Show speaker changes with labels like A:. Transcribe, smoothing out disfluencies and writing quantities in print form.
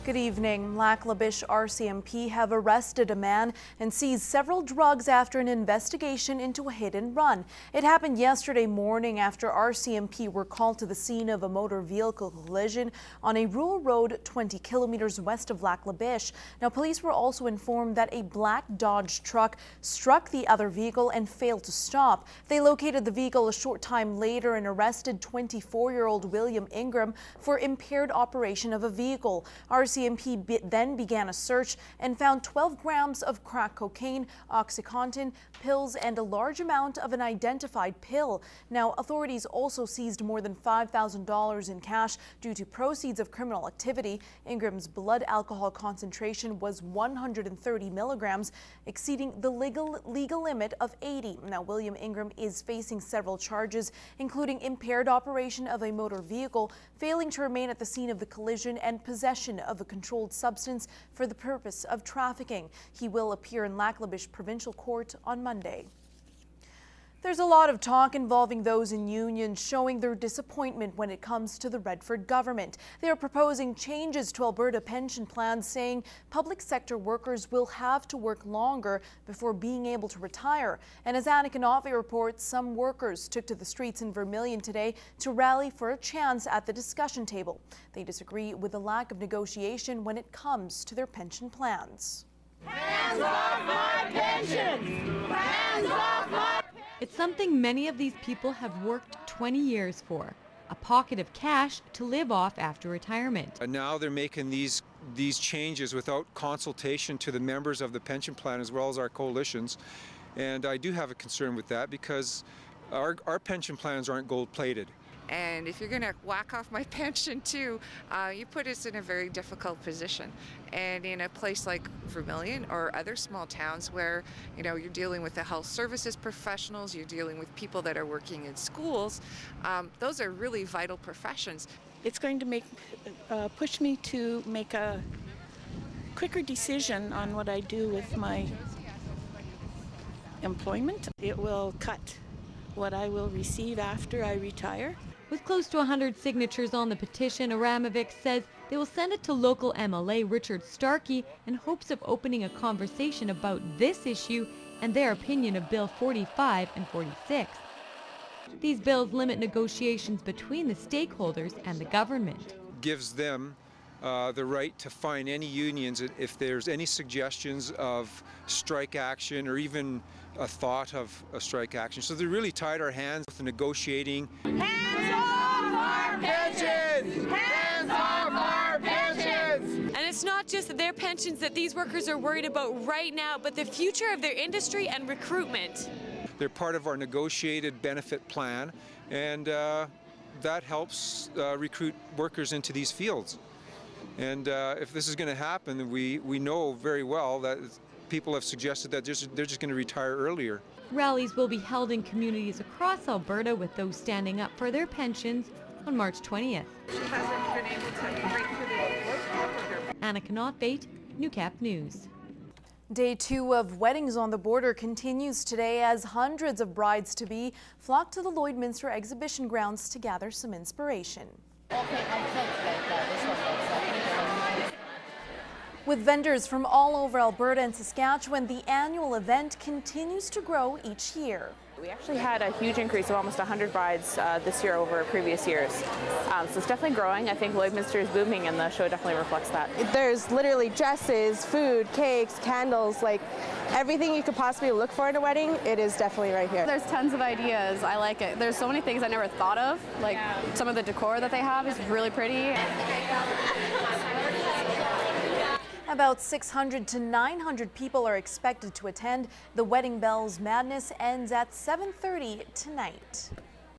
A: Good evening. Lacklubish RCMP have arrested a man and seized several drugs after an investigation into a hit and run. It happened yesterday morning after RCMP were called to the scene of a motor vehicle collision on a rural road 20 kilometers west of Lacklubish. Now, police were also informed that a black Dodge truck struck the other vehicle and failed to stop. They located the vehicle a short time later and arrested 24-year-old William Ingram for impaired operation of a vehicle. RCMP then began a search and found 12 grams of crack cocaine, OxyContin, pills, and a large amount of an identified pill. Now, authorities also seized more than $5,000 in cash due to proceeds of criminal activity. Ingram's blood alcohol concentration was 130 milligrams, exceeding the legal limit of 80. Now, William Ingram is facing several charges, including impaired operation of a motor vehicle, failing to remain at the scene of the collision, and possession of a controlled substance for the purpose of trafficking. He will appear in Lacklubish Provincial Court on Monday. There's a lot of talk involving those in unions showing their disappointment when it comes to the Redford government. They are proposing changes to Alberta pension plans, saying public sector workers will have to work longer before being able to retire. And as Annika Knopfe reports, some workers took to the streets in Vermilion today to rally for a chance at the discussion table. They disagree with the lack of negotiation when it comes to their pension plans.
B: Hands off my pensions! Hands off my...
C: It's something many of these people have worked 20 years for, a pocket of cash to live off after retirement.
D: And now they're making these changes without consultation to the members of the pension plan as well as our coalitions. And I do have a concern with that because our pension plans aren't gold-plated.
E: And if you're going to whack off my pension too, you put us in a very difficult position. And in a place like Vermilion or other small towns where, you know, you're dealing with the health services professionals, you're dealing with people that are working in schools, those are really vital professions.
F: It's going to push me to make a quicker decision on what I do with my employment. It will cut what I will receive after I retire.
C: With close to 100 signatures on the petition, Aramovic says they will send it to local MLA Richard Starkey in hopes of opening a conversation about this issue and their opinion of Bill 45 and 46. These bills limit negotiations between the stakeholders and the government.
D: Gives them the right to fine any unions if there's any suggestions of strike action or even a thought of a strike action. So they really tied our hands with negotiating.
B: Hands off our pensions! Hands off our pensions!
G: And it's not just their pensions that these workers are worried about right now, but the future of their industry and recruitment.
D: They're part of our negotiated benefit plan, and that helps recruit workers into these fields. And if this is going to happen, we know very well that people have suggested that they're just going to retire earlier.
C: Rallies will be held in communities across Alberta with those standing up for their pensions on March 20th.
E: She hasn't been able to break through the...
C: Annika Knopfe, Newcap News.
A: Day 2 of Weddings on the Border continues today as hundreds of brides-to-be flock to the Lloydminster exhibition grounds to gather some inspiration. With vendors from all over Alberta and Saskatchewan, the annual event continues to grow each year.
H: We actually had a huge increase of almost 100 brides this year over previous years. So it's definitely growing. I think Lloydminster is booming and the show definitely reflects that.
I: There's literally dresses, food, cakes, candles, like everything you could possibly look for in a wedding, it is definitely right here.
J: There's tons of ideas. I like it. There's so many things I never thought of. Like some of the decor that they have is really pretty.
A: About 600 to 900 people are expected to attend. The Wedding Bells Madness ends at 7:30 tonight.